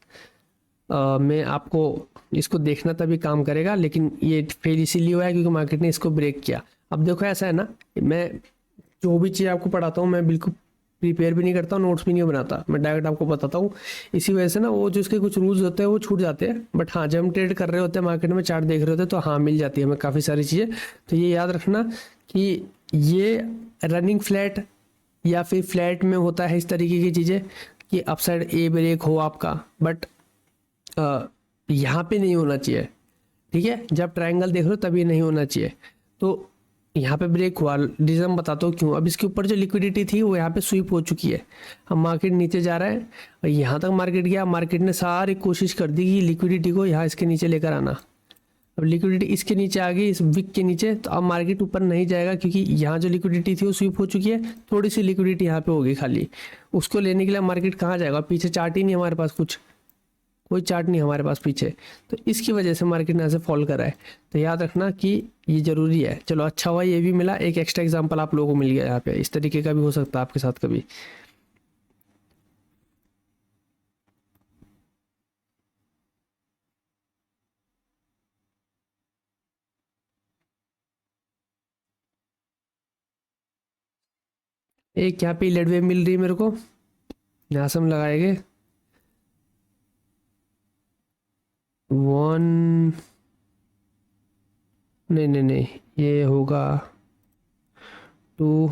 में आपको इसको देखना तभी काम करेगा। लेकिन ये फेल इसीलिए हुआ है क्योंकि मार्केट ने इसको ब्रेक किया। अब देखो ऐसा है ना, मैं जो भी चीज़ आपको पढ़ाता हूँ मैं बिल्कुल प्रिपेयर भी नहीं करता हूँ, नोट्स भी नहीं बनाता, मैं डायरेक्ट आपको बताता हूँ। इसी वजह से ना वो जो इसके कुछ रूल्स होते हैं वो छूट जाते हैं, बट हाँ जब हम ट्रेड कर रहे होते हैं मार्केट में, चार्ट देख रहे होते हैं, तो हाँ मिल जाती है हमें काफ़ी सारी चीज़ें। तो ये याद रखना कि ये रनिंग फ्लैट या फिर फ्लैट में होता है इस तरीके की चीज़ें कि अपसाइड ए ब्रेक हो आपका, बट यहाँ पे नहीं होना चाहिए, ठीक है। जब ट्रायंगल देख रहे हो तभी नहीं होना चाहिए। तो यहाँ पे ब्रेक हुआ, रीज़न बताता हूँ क्यों। अब इसके ऊपर जो लिक्विडिटी थी वो यहाँ पे स्वीप हो चुकी है, अब मार्केट नीचे जा रहा है और यहाँ तक मार्केट गया। मार्केट ने सारी कोशिश कर दी कि लिक्विडिटी को यहाँ इसके नीचे लेकर आना। अब लिक्विडिटी इसके नीचे आ गई, इस विक के नीचे, तो अब मार्केट ऊपर नहीं जाएगा क्योंकि यहाँ जो लिक्विडिटी थी वो स्वीप हो चुकी है। थोड़ी सी लिक्विडिटी यहाँ पे होगी खाली, उसको लेने के लिए मार्केट कहाँ जाएगा? पीछे चार्ट ही नहीं हमारे पास, कुछ कोई चार्ट नहीं हमारे पास पीछे, तो इसकी वजह से मार्केट ने ऐसे फॉल करा है। तो याद रखना कि ये ज़रूरी है। चलो अच्छा हुआ ये भी मिला, एक एक्स्ट्रा एग्जांपल आप लोगों को मिल गया यहाँ पे। इस तरीके का भी हो सकता है आपके साथ कभी। एक यहाँ पे लेड वेव मिल रही है मेरे को, यहाँ से हम लगाएंगे 1, नहीं नहीं नहीं, ये होगा 2,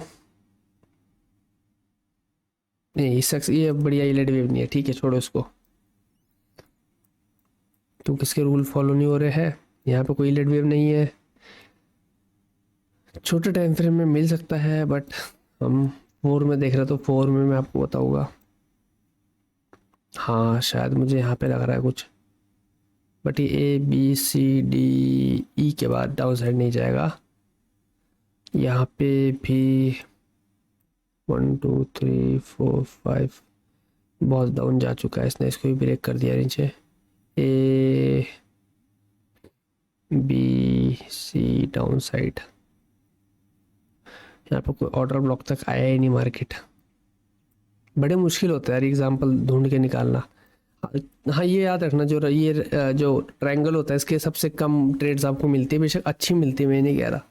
नहीं सक्स, ये बढ़िया लेड वेव नहीं है, ठीक है छोड़ो इसको। तो किसके रूल फॉलो नहीं हो रहे हैं? यहाँ पे कोई लेड वेव नहीं है। छोटे टाइम फ्रेम में मिल सकता है बट हम 4 में देख रहे, तो 4 में मैं आपको बताऊंगा। हाँ शायद मुझे यहाँ पे लग रहा है कुछ, बट ये ए बी सी डी ई के बाद डाउन साइड नहीं जाएगा। यहाँ पे भी 1 2 3 4 5 बहुत डाउन जा चुका है, इसने इसको भी ब्रेक कर दिया नीचे। A B C down side, यहाँ पे कोई ऑर्डर ब्लॉक तक आया ही नहीं मार्केट। बड़े मुश्किल होता है यार एग्जाम्पल ढूंढ के निकालना। हाँ ये याद रखना, जो ट्रायंगल होता है इसके सबसे कम ट्रेड्स आपको मिलती है, बेशक अच्छी मिलती है, मैं नहीं कह रहा।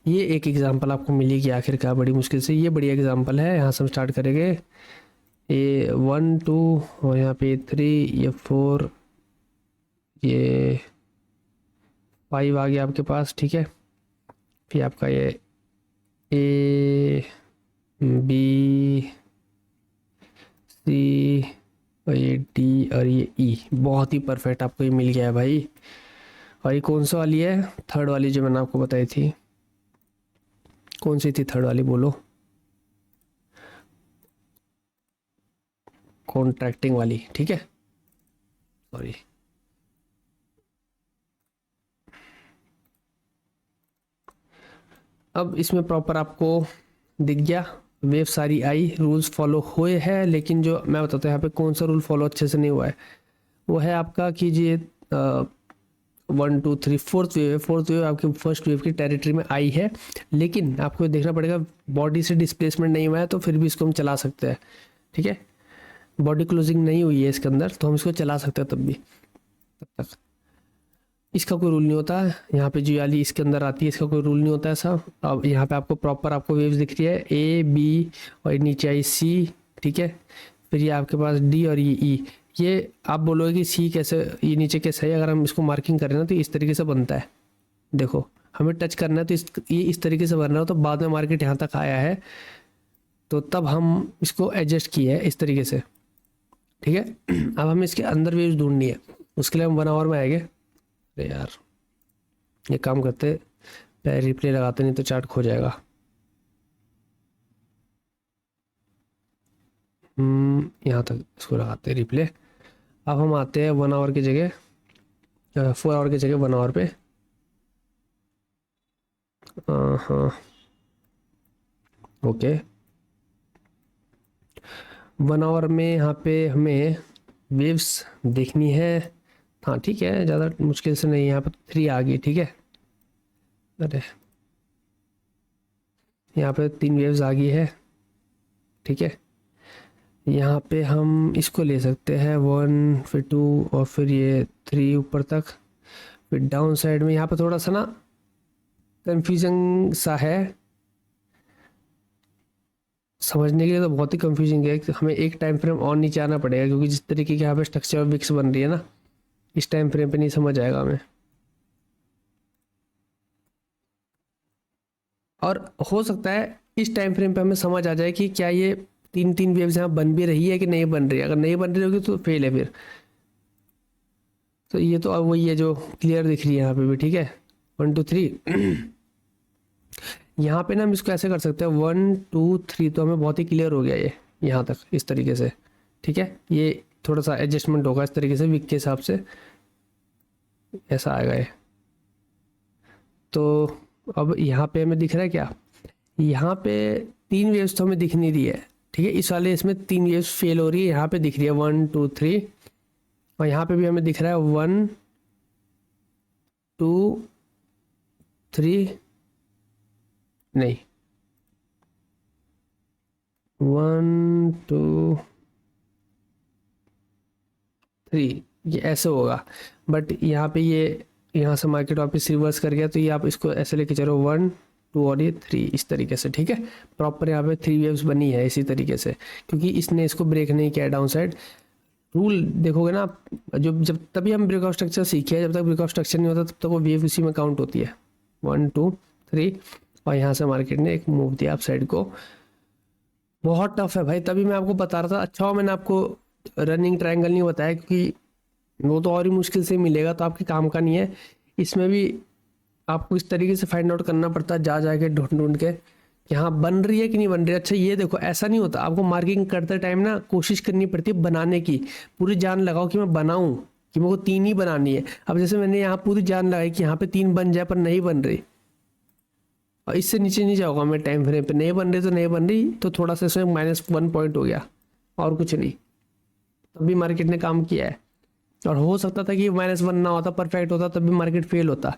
ये एक एग्जांपल आपको मिलेगी आखिरकार बड़ी मुश्किल से, ये बढ़िया एग्जांपल है। यहाँ से हम स्टार्ट करेंगे, ये 1 2 और यहाँ पे 3, ये 4, ये 5 आ गया आपके पास, ठीक है। फिर आपका ये ए बी सी और ये डी और ये ई, बहुत ही परफेक्ट आपको ये मिल गया है भाई। और ये कौन सा वाली है? थर्ड वाली जो मैंने आपको बताई थी। कौन सी थी थर्ड वाली बोलो? कॉन्ट्रैक्टिंग वाली, ठीक है, सॉरी। अब इसमें प्रॉपर आपको दिख गया, वेव सारी आई, रूल्स फॉलो हुए हैं, लेकिन जो मैं बताता हूँ यहाँ पे कौन सा रूल फॉलो अच्छे से नहीं हुआ है, वो है आपका कीजिए 1 2 3 फोर्थ वेव है। फोर्थ वेव आपकी फर्स्ट वेव की टेरिटरी में आई है, लेकिन आपको देखना पड़ेगा बॉडी से डिस्प्लेसमेंट नहीं हुआ है, तो फिर भी इसको हम चला सकते हैं। ठीक है, बॉडी क्लोजिंग नहीं हुई है इसके अंदर, तो हम इसको चला सकते हैं तब भी, तब तक इसका कोई रूल नहीं होता। यहाँ पे जो वाली इसके अंदर आती है इसका कोई रूल नहीं होता है सब। अब यहाँ पे आपको प्रॉपर आपको वेव्स दिख रही है ए बी और नीचे आई सी। ठीक है, फिर ये आपके पास डी और ये ई। ये आप बोलोगे कि सी कैसे, ये नीचे कैसे है, अगर हम इसको मार्किंग करें ना तो इस तरीके से बनता है। देखो हमें टच करना है तो ये इस तरीके से बन रहा हो, तो बाद में मार्केट यहाँ तक आया है तो तब हम इसको एडजस्ट किए है इस तरीके से। ठीक है, अब हमें इसके अंदर वेव्स ढूंढनी है, उसके लिए हम 1 आवर में आएंगे। अरे यार ये काम करते पहले रिप्ले लगाते, नहीं तो चार्ट खो जाएगा। यहाँ तक इसको लगाते हैं रिप्ले। अब हम आते हैं 1 आवर की जगह 4 आवर की जगह 1 आवर पे। हाँ ओके, 1 आवर में यहाँ पे हमें वेव्स देखनी है। हाँ ठीक है, ज़्यादा मुश्किल से नहीं, यहाँ पे 3 आ गई। ठीक है, अरे यहाँ पे 3 वेव्स आ गई है। ठीक है, यहाँ पे हम इसको ले सकते हैं 1 फिर 2 और फिर ये 3 ऊपर तक। फिर डाउन साइड में यहाँ पे थोड़ा सा ना कंफ्यूजन सा है, समझने के लिए तो बहुत ही कंफ्यूजिंग है। हमें एक टाइम फ्रेम और नीचे आना पड़ेगा, क्योंकि जिस तरीके की यहाँ पे स्ट्रक्चर और विक्स बन रही है ना, इस टाइम फ्रेम पे नहीं समझ आएगा हमें। और हो सकता है इस टाइम फ्रेम पे हमें समझ आ जाए कि क्या ये 3 वेव्स यहाँ बन भी रही है कि नहीं बन रही है। अगर नहीं बन रही होगी तो फेल है फिर। तो ये तो अब वही है जो क्लियर दिख रही है यहाँ पे भी। ठीक है, 1 2 3 यहाँ पे ना हम इसको ऐसे कर सकते हैं 1 2 3, तो हमें बहुत ही क्लियर हो गया ये यहाँ तक इस तरीके से। ठीक है, ये थोड़ा सा एडजस्टमेंट होगा इस तरीके से विक के हिसाब से, ऐसा आएगा ये। तो अब यहाँ पे हमें दिख रहा है क्या, यहाँ पे 3 वेव्स तो हमें दिख नहीं रही है। ठीक है, इस वाले इसमें 3 वेव्स फेल हो रही है, यहाँ पे दिख रही है 1 2 3, और यहाँ पे भी हमें दिख रहा है 1 2 3 नहीं 1 2 3, ये ऐसे होगा। बट यहाँ पे ये यहाँ से मार्केट वापस रिवर्स कर गया, तो ये आप इसको ऐसे लेके चलो 1 2 और ये 3 इस तरीके से। ठीक है, प्रॉपर यहाँ पे 3 वेव्स बनी है इसी तरीके से, क्योंकि इसने इसको ब्रेक नहीं किया डाउन साइड। रूल देखोगे ना आप, जब तभी हम ब्रेकआउट स्ट्रक्चर सीखे, जब तक ब्रेकआउट स्ट्रक्चर नहीं होता तब तक वो वेव उसी में काउंट होती है 1 2 3, और यहाँ से मार्केट ने एक मूव दिया अप साइड को। बहुत टफ है भाई, तभी मैं आपको बता रहा था। अच्छा हो मैंने आपको रनिंग ट्रायंगल नहीं बताया, क्योंकि वो तो और ही मुश्किल से मिलेगा, तो आपके काम का नहीं है। इसमें भी आपको इस तरीके से फाइंड आउट करना पड़ता है, जा जाके ढूंढ ढूंढ के कि हाँ बन रही है कि नहीं बन रही है। अच्छा ये देखो, ऐसा नहीं होता, आपको मार्किंग करते टाइम ना कोशिश करनी पड़ती है बनाने की, पूरी जान लगाओ कि मैं बनाऊं, कि मेरे को 3 ही बनानी है। अब जैसे मैंने यहाँ पूरी जान लगाई कि यहाँ पे 3 बन जाए, पर नहीं बन रही, और इससे नीचे नहीं जाऊँगा मैं टाइम फ्रेम पे। नहीं बन रही तो नहीं बन रही, तो थोड़ा सा इसमें -1 पॉइंट हो गया, और कुछ नहीं। तभी मार्केट ने काम किया है, और हो सकता था कि -1 ना होता, परफेक्ट होता, तब भी मार्केट फेल होता।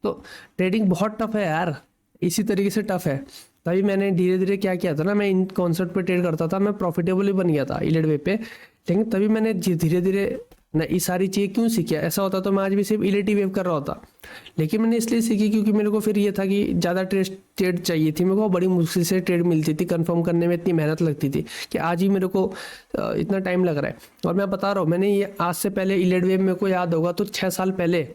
तो ट्रेडिंग बहुत टफ है यार, इसी तरीके से टफ है। तभी मैंने धीरे धीरे क्या किया था ना, मैं इन कॉन्सेप्ट पे ट्रेड करता था, मैं प्रॉफिटेबल ही बन गया था इलेड वे पे। लेकिन तभी मैंने धीरे धीरे ना ये सारी चीज़ें क्यों सीखी, ऐसा होता तो मैं आज भी सिर्फ इलेटी वेव कर रहा होता। लेकिन मैंने इसलिए सीखी क्योंकि मेरे को फिर ये था कि ज़्यादा ट्रेड चाहिए थी मेरे को, बड़ी मुश्किल से ट्रेड मिलती थी, कंफर्म करने में इतनी मेहनत लगती थी कि आज ही मेरे को इतना टाइम लग रहा है। और मैं बता रहा हूँ, मैंने ये आज से पहले इलेड वेव मेरे को याद होगा तो 6 साल पहले,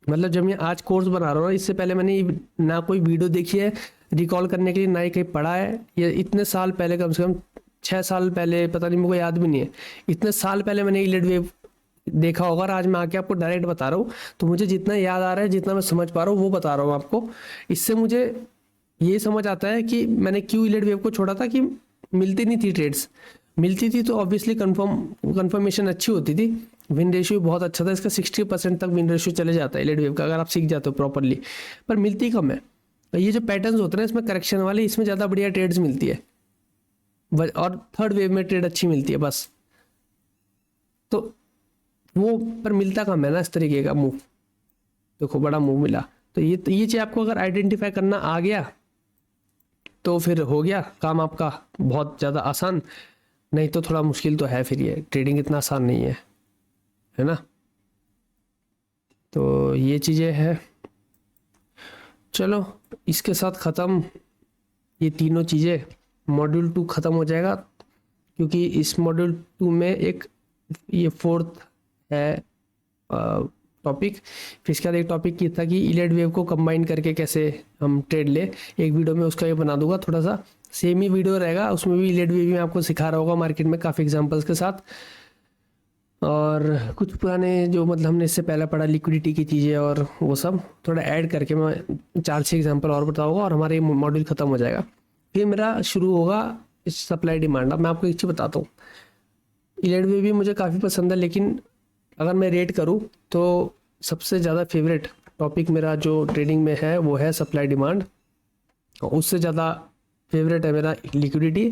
मतलब जब मैं आज कोर्स बना रहा हूँ, इससे पहले मैंने ना कोई वीडियो देखी है रिकॉल करने के लिए, ना ही कहीं पढ़ा है। ये इतने साल पहले, कम से कम 6 साल पहले, पता नहीं, मेरे को याद भी नहीं है, इतने साल पहले मैंने इलेड वेव देखा होगा। और आज मैं आके आपको डायरेक्ट बता रहा हूँ, तो मुझे जितना याद आ रहा है, जितना मैं समझ पा रहा हूँ वो बता रहा हूँ आपको। इससे मुझे ये समझ आता है कि मैंने क्यों इलेड वेव को छोड़ा था, कि मिलती नहीं थी ट्रेड्स। मिलती थी तो ऑब्वियसली कंफर्मेशन अच्छी होती थी, विन रेशियो बहुत अच्छा था इसका, 60% तक विन रेशियो चले जाता है इलेड वेव का, अगर आप सीख जाते हो प्रॉपरली। पर मिलती कम है, तो ये जो पैटर्न्स होते हैं ना इसमें करेक्शन वाले, इसमें ज़्यादा बढ़िया ट्रेड्स मिलती है और थर्ड वेव में ट्रेड अच्छी मिलती है बस। तो वो पर मिलता कम है ना इस तरीके का मूव। देखो बड़ा मूव मिला, तो ये चीज़ आपको अगर आइडेंटिफाई करना आ गया तो फिर हो गया काम आपका बहुत ज़्यादा आसान। नहीं तो थोड़ा मुश्किल तो है, फिर ये ट्रेडिंग इतना आसान नहीं है ना। तो ये चीज़ें हैं। चलो इसके साथ ख़त्म ये तीनों चीज़ें, मॉड्यूल 2 ख़त्म हो जाएगा, क्योंकि इस मॉड्यूल 2 में एक ये फोर्थ है टॉपिक। फिर इसके बाद एक टॉपिक ये था कि इलेड वेव को कंबाइन करके कैसे हम ट्रेड ले, एक वीडियो में उसका ये बना दूंगा, थोड़ा सा सेम ही वीडियो रहेगा, उसमें भी इलेड वेव में आपको सिखा रहा होगा मार्केट में काफ़ी एग्जांपल्स के साथ। और कुछ पुराने जो मतलब हमने इससे पहले पढ़ा लिक्विडिटी की चीज़ें और वो सब थोड़ा ऐड करके मैं 4-6 एग्जांपल और बताऊंगा और हमारे मॉड्यूल ख़त्म हो जाएगा। फिर मेरा शुरू होगा सप्लाई डिमांड। अब मैं आपको एक चीज़ बताता हूँ, इलेड वेव भी मुझे काफ़ी पसंद है, लेकिन अगर मैं रेट करूँ तो सबसे ज़्यादा फेवरेट टॉपिक मेरा जो ट्रेडिंग में है वो है सप्लाई डिमांड, और उससे ज़्यादा फेवरेट है मेरा लिक्विडिटी,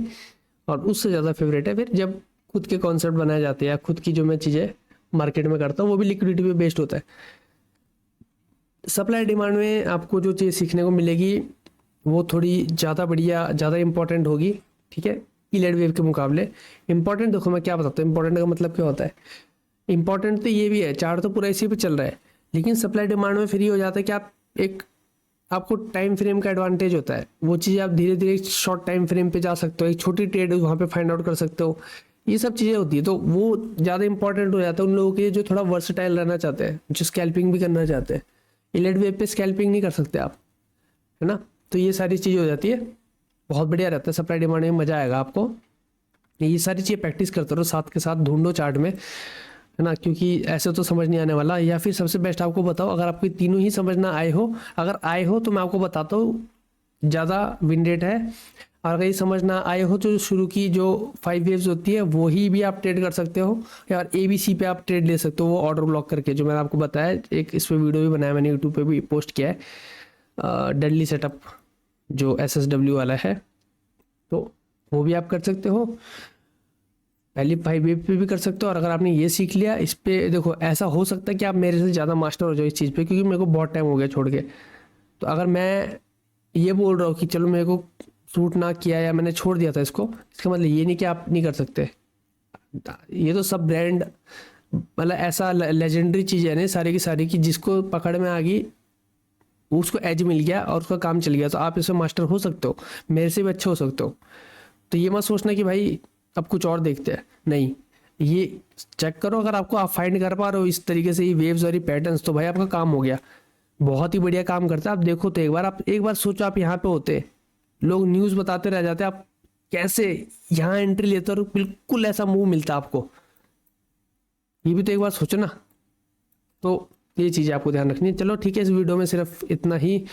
और उससे ज़्यादा फेवरेट है फिर जब खुद के कॉन्सेप्ट बनाए जाते हैं या खुद की जो मैं चीज़ें मार्केट में करता हूँ वो भी लिक्विडिटी पे बेस्ड होता है। सप्लाई डिमांड में आपको जो चीज़ सीखने को मिलेगी वो थोड़ी ज़्यादा बढ़िया, ज़्यादा इंपॉर्टेंट होगी, ठीक है, इलेड वेव के मुकाबले। इंपॉर्टेंट देखो मैं क्या बताता हूँ, इंपॉर्टेंट का मतलब क्या होता है। इंपॉर्टेंट तो ये भी है, चार्ट तो पूरा इसी पे चल रहा है, लेकिन सप्लाई डिमांड में फिर ये हो जाता है कि आप आपको टाइम फ्रेम का एडवांटेज होता है। वो चीज़ आप धीरे धीरे शॉर्ट टाइम फ्रेम पे जा सकते हो, एक छोटी ट्रेड वहाँ पे फाइंड आउट कर सकते हो, ये सब चीज़ें होती है। तो वो ज़्यादा इंपॉर्टेंट हो जाता है उन लोगों के लिए जो थोड़ा वर्सटाइल रहना चाहते हैं, जो स्कैल्पिंग भी करना चाहते हैं। इलेड वेव पे स्कैल्पिंग नहीं कर सकते आप, है ना। तो ये सारी चीज़ें हो जाती है, बहुत बढ़िया रहता है सप्लाई डिमांड में, मज़ा आएगा आपको। ये सारी चीज़ें प्रैक्टिस करते रहो, साथ के साथ ढूंढो चार्ट में, है ना, क्योंकि ऐसे तो समझ नहीं आने वाला। या फिर सबसे बेस्ट आपको बताओ, अगर आपको तीनों ही समझना आए हो, अगर आए हो तो मैं आपको बताता हूँ ज़्यादा विन रेट है, और अगर ये समझ ना आए हो तो शुरू की जो 5 वेव्स होती है वही भी आप ट्रेड कर सकते हो, या ABC पे आप ट्रेड ले सकते हो, वो ऑर्डर ब्लॉक करके, जो मैंने आपको बताया। एक इस पर वीडियो भी बनाया मैंने, यूट्यूब पे भी पोस्ट किया है, डेडली सेटअप जो SSW वाला है, तो वो भी आप कर सकते हो। पहली 5 वेव पे भी कर सकते हो, और अगर आपने ये सीख लिया इस पे, देखो ऐसा हो सकता है कि आप मेरे से ज़्यादा मास्टर हो जाओ इस चीज़ पे, क्योंकि मेरे को बहुत टाइम हो गया छोड़ के। तो अगर मैं ये बोल रहा हूँ कि चलो मेरे को सूट ना किया या मैंने छोड़ दिया था इसको, इसका मतलब ये नहीं कि आप नहीं कर सकते। ये तो सब ब्रांड मतलब ऐसा लेजेंडरी चीज़ है ना सारी की सारी, कि जिसको पकड़ में आ गई उसको एज मिल गया और उसका काम चल गया, तो आप इसमें मास्टर हो सकते हो, मेरे से भी अच्छे हो सकते हो। तो ये मत सोचना कि भाई अब कुछ और देखते हैं, नहीं, ये चेक करो, अगर आपको आप फाइंड कर पा रहे हो इस तरीके से ये वेव्स और ये पैटर्न्स, तो भाई आपका काम हो गया, बहुत ही बढ़िया काम करता है। आप देखो तो एक बार सोचो, आप यहाँ पे होते, लोग न्यूज़ बताते रह जाते, आप कैसे यहाँ एंट्री लेते हो और बिल्कुल ऐसा मूव मिलता आपको, ये भी तो एक बार सोचो ना। तो ये चीज़ें आपको ध्यान रखनी है। चलो ठीक है, इस वीडियो में सिर्फ इतना ही,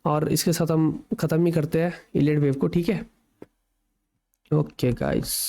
और इसके साथ हम ख़त्म ही करते हैं इलेड वेव को, ठीक है। Okay guys.